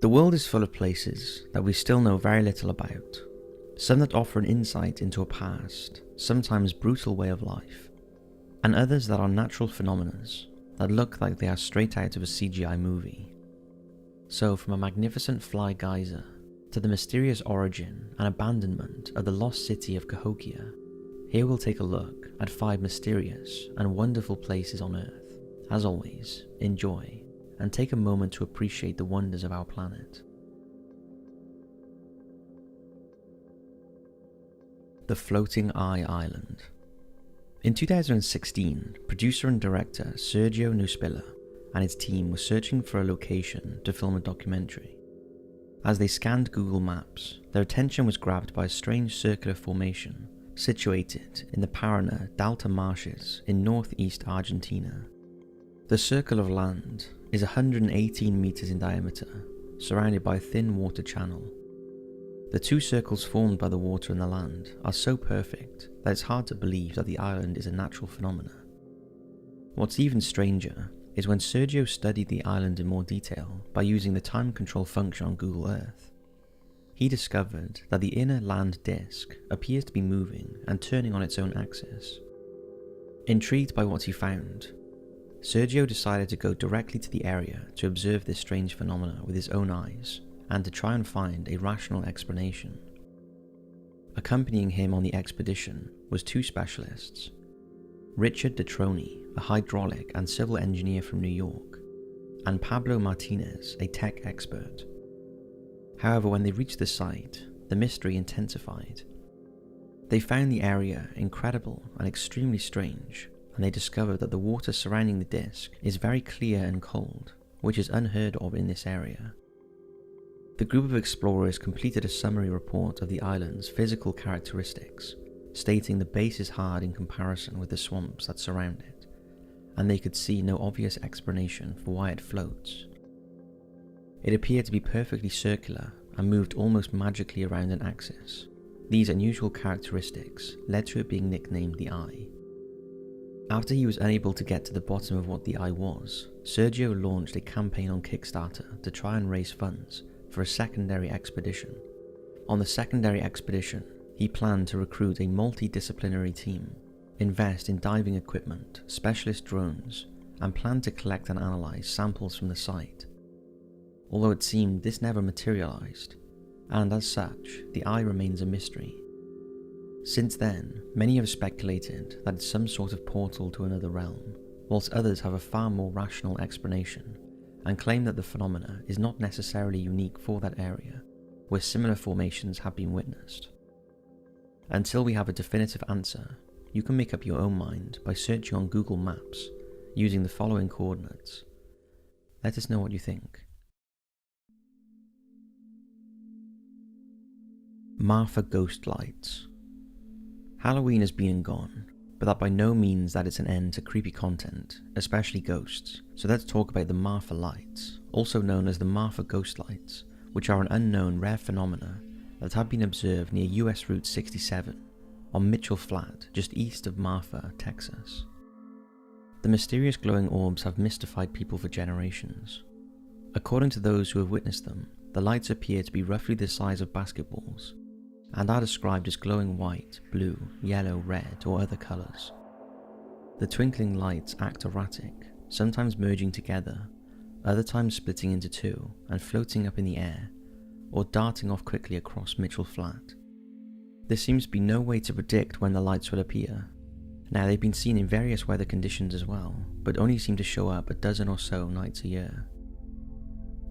The world is full of places that we still know very little about, some that offer an insight into a past, sometimes brutal way of life, and others that are natural phenomena that look like they are straight out of a CGI movie. So from a magnificent fly geyser to the mysterious origin and abandonment of the lost city of Cahokia, here we'll take a look at 5 mysterious and wonderful places on Earth. As always, enjoy and take a moment to appreciate the wonders of our planet. The Floating Eye Island. In 2016, producer and director Sergio Nuspilla and his team were searching for a location to film a documentary. As they scanned Google Maps, their attention was grabbed by a strange circular formation situated in the Paraná Delta marshes in northeast Argentina. The circle of land is 118 meters in diameter, surrounded by a thin water channel. The 2 circles formed by the water and the land are so perfect that it's hard to believe that the island is a natural phenomenon. What's even stranger is when Sergio studied the island in more detail by using the time control function on Google Earth. He discovered that the inner land disk appears to be moving and turning on its own axis. Intrigued by what he found, Sergio decided to go directly to the area to observe this strange phenomena with his own eyes and to try and find a rational explanation. Accompanying him on the expedition was 2 specialists, Richard Detroni, a hydraulic and civil engineer from New York, and Pablo Martinez, a tech expert. However, when they reached the site, the mystery intensified. They found the area incredible and extremely strange, and they discovered that the water surrounding the disk is very clear and cold, which is unheard of in this area. The group of explorers completed a summary report of the island's physical characteristics, stating the base is hard in comparison with the swamps that surround it, and they could see no obvious explanation for why it floats. It appeared to be perfectly circular and moved almost magically around an axis. These unusual characteristics led to it being nicknamed the Eye. After he was unable to get to the bottom of what the Eye was, Sergio launched a campaign on Kickstarter to try and raise funds for a secondary expedition. On the secondary expedition, he planned to recruit a multidisciplinary team, invest in diving equipment, specialist drones, and planned to collect and analyze samples from the site. Although it seemed this never materialized, and as such, the Eye remains a mystery. Since then, many have speculated that it's some sort of portal to another realm, whilst others have a far more rational explanation and claim that the phenomena is not necessarily unique for that area, where similar formations have been witnessed. Until we have a definitive answer, you can make up your own mind by searching on Google Maps using the following coordinates. Let us know what you think. Marfa Ghost Lights. Halloween has been and gone, but that by no means that it's an end to creepy content, especially ghosts, so let's talk about the Marfa Lights, also known as the Marfa Ghost Lights, which are an unknown rare phenomena that have been observed near US Route 67 on Mitchell Flat, just east of Marfa, Texas. The mysterious glowing orbs have mystified people for generations. According to those who have witnessed them, the lights appear to be roughly the size of basketballs, and are described as glowing white, blue, yellow, red, or other colours. The twinkling lights act erratic, sometimes merging together, other times splitting into 2 and floating up in the air, or darting off quickly across Mitchell Flat. There seems to be no way to predict when the lights will appear. Now, they've been seen in various weather conditions as well, but only seem to show up a dozen or so nights a year.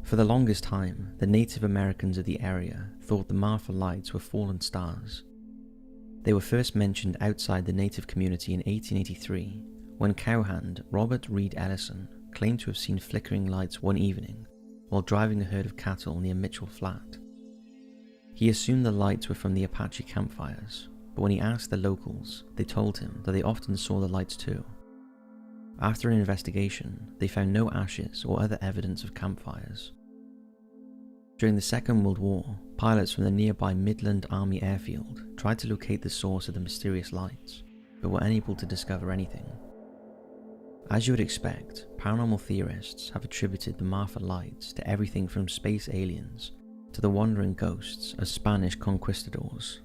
For the longest time, the Native Americans of the area thought the Marfa Lights were fallen stars. They were first mentioned outside the native community in 1883, when cowhand Robert Reed Ellison claimed to have seen flickering lights one evening while driving a herd of cattle near Mitchell Flat. He assumed the lights were from the Apache campfires, but when he asked the locals, they told him that they often saw the lights too. After an investigation, they found no ashes or other evidence of campfires. During the Second World War, pilots from the nearby Midland Army Airfield tried to locate the source of the mysterious lights, but were unable to discover anything. As you would expect, paranormal theorists have attributed the Marfa lights to everything from space aliens to the wandering ghosts of Spanish conquistadors.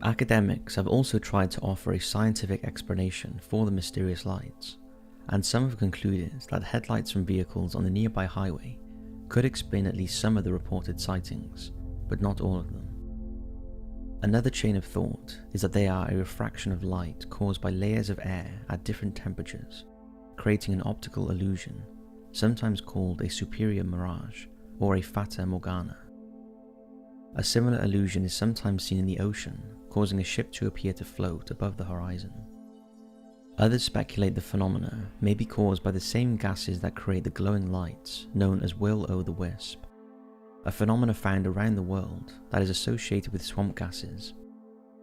Academics have also tried to offer a scientific explanation for the mysterious lights, and some have concluded that headlights from vehicles on the nearby highway could explain at least some of the reported sightings, but not all of them. Another chain of thought is that they are a refraction of light caused by layers of air at different temperatures, creating an optical illusion, sometimes called a superior mirage or a fata morgana. A similar illusion is sometimes seen in the ocean, causing a ship to appear to float above the horizon. Others speculate the phenomena may be caused by the same gases that create the glowing lights known as will-o'-the-wisp, a phenomenon found around the world that is associated with swamp gases,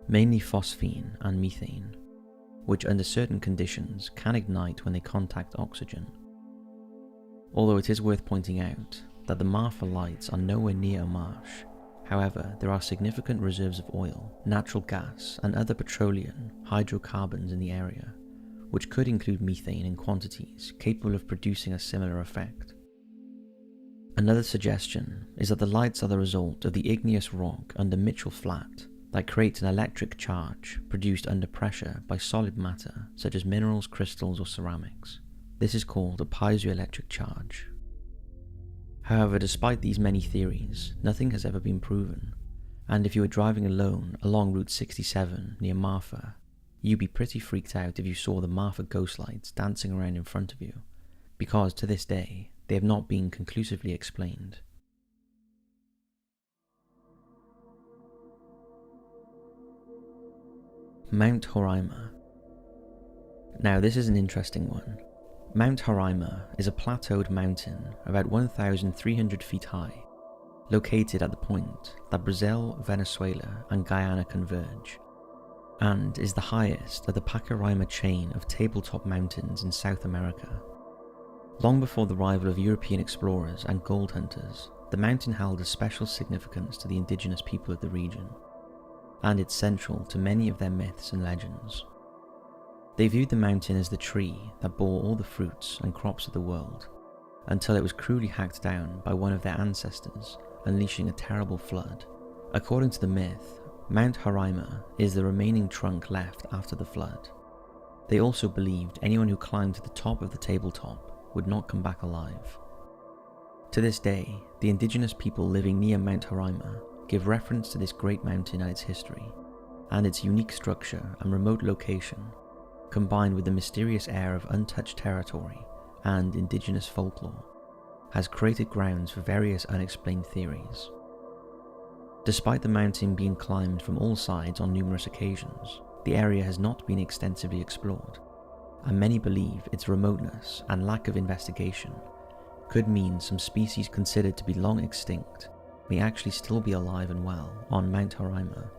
mainly phosphine and methane, which under certain conditions can ignite when they contact oxygen. Although it is worth pointing out that the Marfa lights are nowhere near a marsh. However, there are significant reserves of oil, natural gas, and other petroleum hydrocarbons in the area, which could include methane in quantities capable of producing a similar effect. Another suggestion is that the lights are the result of the igneous rock under Mitchell Flat that creates an electric charge produced under pressure by solid matter such as minerals, crystals, or ceramics. This is called a piezoelectric charge. However, despite these many theories, nothing has ever been proven, and if you were driving alone along Route 67 near Marfa, you'd be pretty freaked out if you saw the Marfa ghost lights dancing around in front of you, because to this day, they have not been conclusively explained. Mount Roraima. Now this is an interesting one. Mount Roraima is a plateaued mountain about 1,300 feet high, located at the point that Brazil, Venezuela and Guyana converge, and is the highest of the Pacaraima chain of tabletop mountains in South America. Long before the arrival of European explorers and gold hunters, the mountain held a special significance to the indigenous people of the region, and it's central to many of their myths and legends. They viewed the mountain as the tree that bore all the fruits and crops of the world, until it was cruelly hacked down by one of their ancestors, unleashing a terrible flood. According to the myth, Mount Roraima is the remaining trunk left after the flood. They also believed anyone who climbed to the top of the tabletop would not come back alive. To this day, the indigenous people living near Mount Roraima give reference to this great mountain and its history, and its unique structure and remote location, combined with the mysterious air of untouched territory and indigenous folklore, has created grounds for various unexplained theories. Despite the mountain being climbed from all sides on numerous occasions, the area has not been extensively explored, and many believe its remoteness and lack of investigation could mean some species considered to be long extinct may actually still be alive and well on Mount Roraima.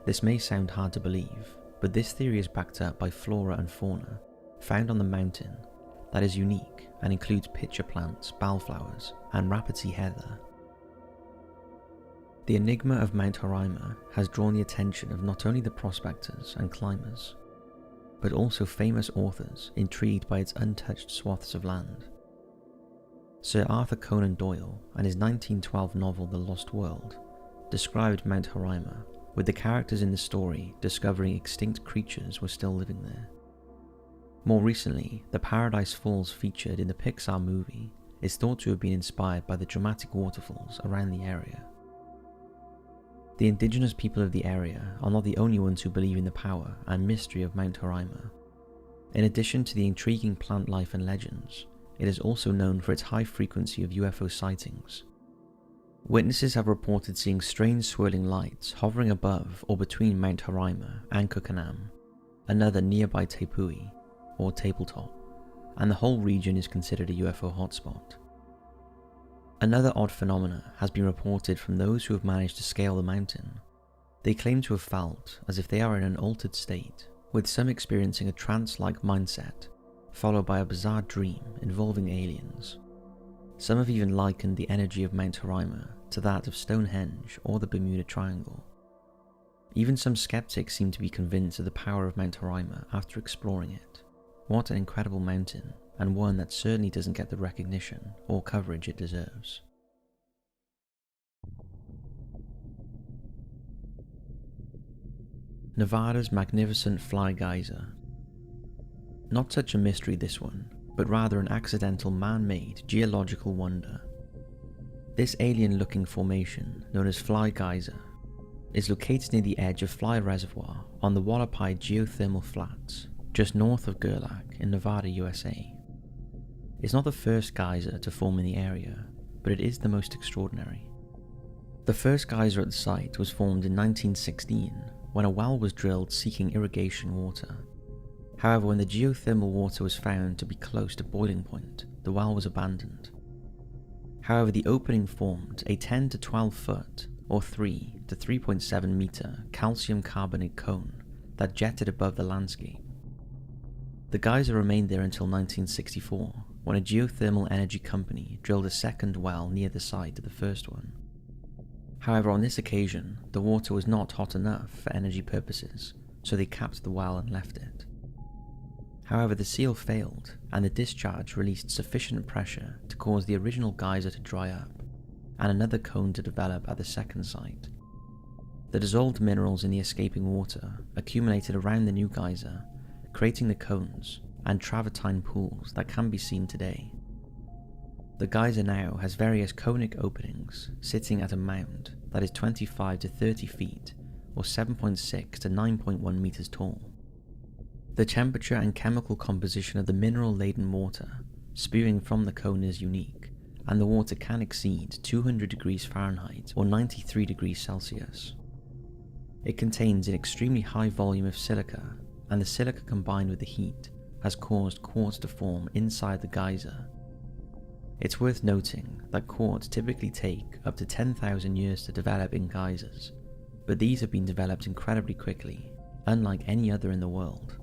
This may sound hard to believe, but this theory is backed up by flora and fauna found on the mountain that is unique and includes pitcher plants, bellflowers, and rapidity heather. The enigma of Mount Roraima has drawn the attention of not only the prospectors and climbers, but also famous authors intrigued by its untouched swaths of land. Sir Arthur Conan Doyle and his 1912 novel The Lost World described Mount Roraima, with the characters in the story discovering extinct creatures were still living there. More recently, the Paradise Falls featured in the Pixar movie is thought to have been inspired by the dramatic waterfalls around the area. The indigenous people of the area are not the only ones who believe in the power and mystery of Mount Roraima. In addition to the intriguing plant life and legends, it is also known for its high frequency of UFO sightings. Witnesses have reported seeing strange swirling lights hovering above or between Mount Roraima and Kukanam, another nearby tepui, or tabletop, and the whole region is considered a UFO hotspot. Another odd phenomena has been reported from those who have managed to scale the mountain. They claim to have felt as if they are in an altered state, with some experiencing a trance-like mindset, followed by a bizarre dream involving aliens. Some have even likened the energy of Mount Roraima to that of Stonehenge or the Bermuda Triangle. Even some skeptics seem to be convinced of the power of Mount Roraima after exploring it. What an incredible mountain, and one that certainly doesn't get the recognition or coverage it deserves. Nevada's magnificent Fly Geyser. Not such a mystery, this one, but rather an accidental man-made geological wonder. This alien-looking formation, known as Fly Geyser, is located near the edge of Fly Reservoir on the Wallapai Geothermal Flats, just north of Gerlach in Nevada, USA. It's not the first geyser to form in the area, but it is the most extraordinary. The first geyser at the site was formed in 1916 when a well was drilled seeking irrigation water. However, when the geothermal water was found to be close to boiling point, the well was abandoned. However, the opening formed a 10 to 12 foot or 3 to 3.7 meter calcium carbonate cone that jetted above the landscape. The geyser remained there until 1964, when a geothermal energy company drilled a second well near the site of the first one. However, on this occasion, the water was not hot enough for energy purposes, so they capped the well and left it. However, the seal failed, and the discharge released sufficient pressure to cause the original geyser to dry up, and another cone to develop at the second site. The dissolved minerals in the escaping water accumulated around the new geyser, creating the cones and travertine pools that can be seen today. The geyser now has various conic openings sitting at a mound that is 25 to 30 feet or 7.6 to 9.1 meters tall. The temperature and chemical composition of the mineral-laden water spewing from the cone is unique, and the water can exceed 200 degrees Fahrenheit or 93 degrees Celsius. It contains an extremely high volume of silica, and the silica combined with the heat has caused quartz to form inside the geyser. It's worth noting that quartz typically take up to 10,000 years to develop in geysers, but these have been developed incredibly quickly, unlike any other in the world.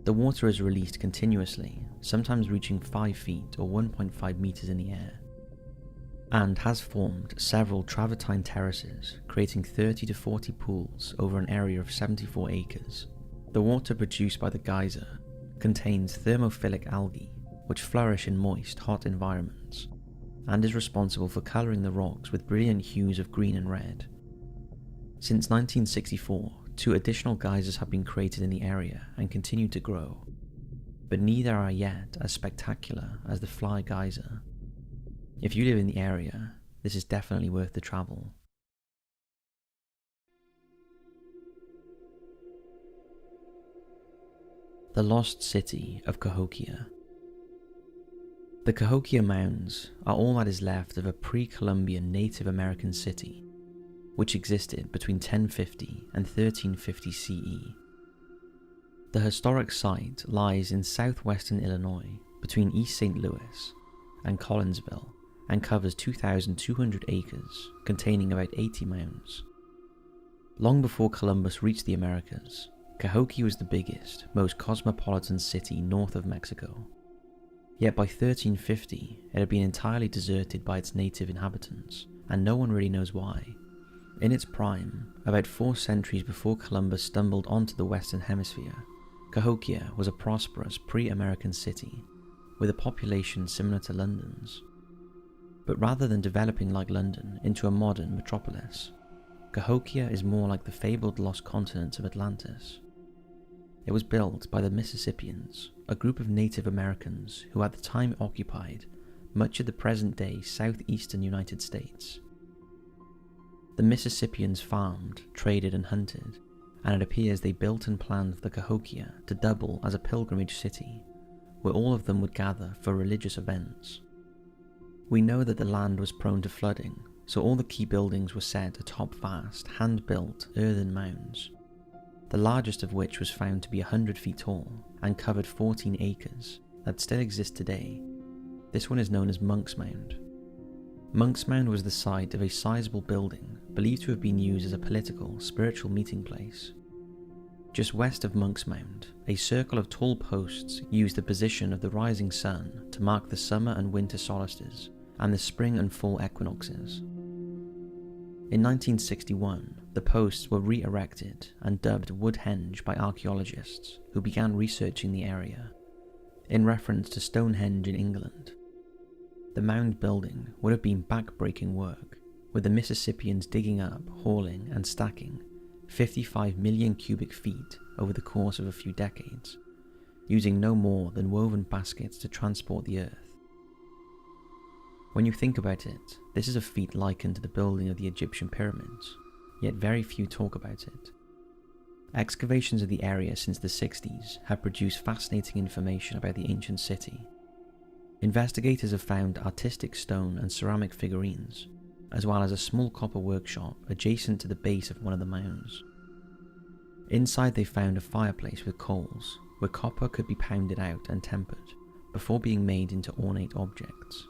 The water is released continuously, sometimes reaching 5 feet or 1.5 meters in the air, and has formed several travertine terraces, creating 30 to 40 pools over an area of 74 acres. The water produced by the geyser contains thermophilic algae, which flourish in moist, hot environments, and is responsible for colouring the rocks with brilliant hues of green and red. Since 1964, 2 additional geysers have been created in the area and continue to grow, but neither are yet as spectacular as the Fly Geyser. If you live in the area, this is definitely worth the travel. The Lost City of Cahokia. The Cahokia Mounds are all that is left of a pre-Columbian Native American city, which existed between 1050 and 1350 CE. The historic site lies in southwestern Illinois between East St. Louis and Collinsville and covers 2,200 acres containing about 80 mounds. Long before Columbus reached the Americas, Cahokia was the biggest, most cosmopolitan city north of Mexico. Yet by 1350, it had been entirely deserted by its native inhabitants, and no one really knows why. In its prime, about 4 centuries before Columbus stumbled onto the Western Hemisphere, Cahokia was a prosperous pre-American city, with a population similar to London's. But rather than developing like London into a modern metropolis, Cahokia is more like the fabled lost continent of Atlantis. It was built by the Mississippians, a group of Native Americans who at the time occupied much of the present-day southeastern United States. The Mississippians farmed, traded and hunted, and it appears they built and planned the Cahokia to double as a pilgrimage city, where all of them would gather for religious events. We know that the land was prone to flooding, so all the key buildings were set atop vast, hand-built earthen mounds, the largest of which was found to be 100 feet tall and covered 14 acres that still exist today. This one is known as Monk's Mound. Monk's Mound was the site of a sizable building believed to have been used as a political, spiritual meeting place. Just west of Monk's Mound, a circle of tall posts used the position of the rising sun to mark the summer and winter solstices and the spring and fall equinoxes. In 1961, the posts were re-erected and dubbed Woodhenge by archaeologists who began researching the area. in reference to Stonehenge in England. The mound building would have been back-breaking work, with the Mississippians digging up, hauling and stacking 55 million cubic feet over the course of a few decades, using no more than woven baskets to transport the earth. When you think about it, this is a feat likened to the building of the Egyptian pyramids, yet very few talk about it. Excavations of the area since the 60s have produced fascinating information about the ancient city. Investigators have found artistic stone and ceramic figurines, as well as a small copper workshop adjacent to the base of one of the mounds. Inside they found a fireplace with coals, where copper could be pounded out and tempered, before being made into ornate objects.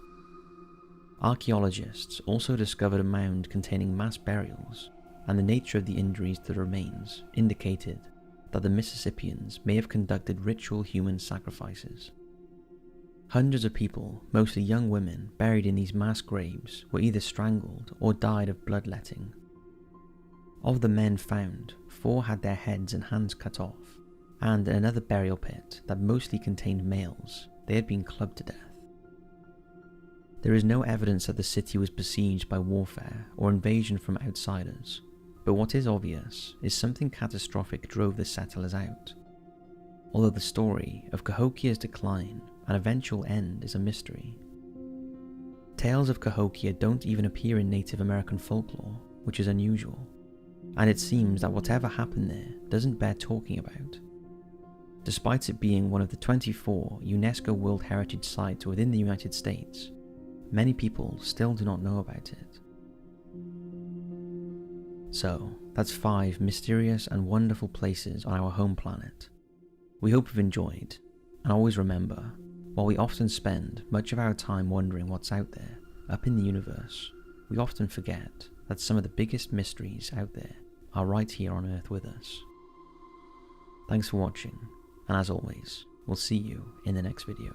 Archaeologists also discovered a mound containing mass burials, and the nature of the injuries to the remains indicated that the Mississippians may have conducted ritual human sacrifices. Hundreds of people, mostly young women, buried in these mass graves were either strangled or died of bloodletting. Of the men found, 4 had their heads and hands cut off, and in another burial pit that mostly contained males, they had been clubbed to death. There is no evidence that the city was besieged by warfare or invasion from outsiders, but what is obvious is something catastrophic drove the settlers out. Although the story of Cahokia's decline and eventual end is a mystery. Tales of Cahokia don't even appear in Native American folklore, which is unusual, and it seems that whatever happened there doesn't bear talking about. Despite it being one of the 24 UNESCO World Heritage Sites within the United States, many people still do not know about it. So, that's 5 mysterious and wonderful places on our home planet. We hope you've enjoyed, and always remember, while we often spend much of our time wondering what's out there, up in the universe, we often forget that some of the biggest mysteries out there are right here on Earth with us. Thanks for watching, and as always, we'll see you in the next video.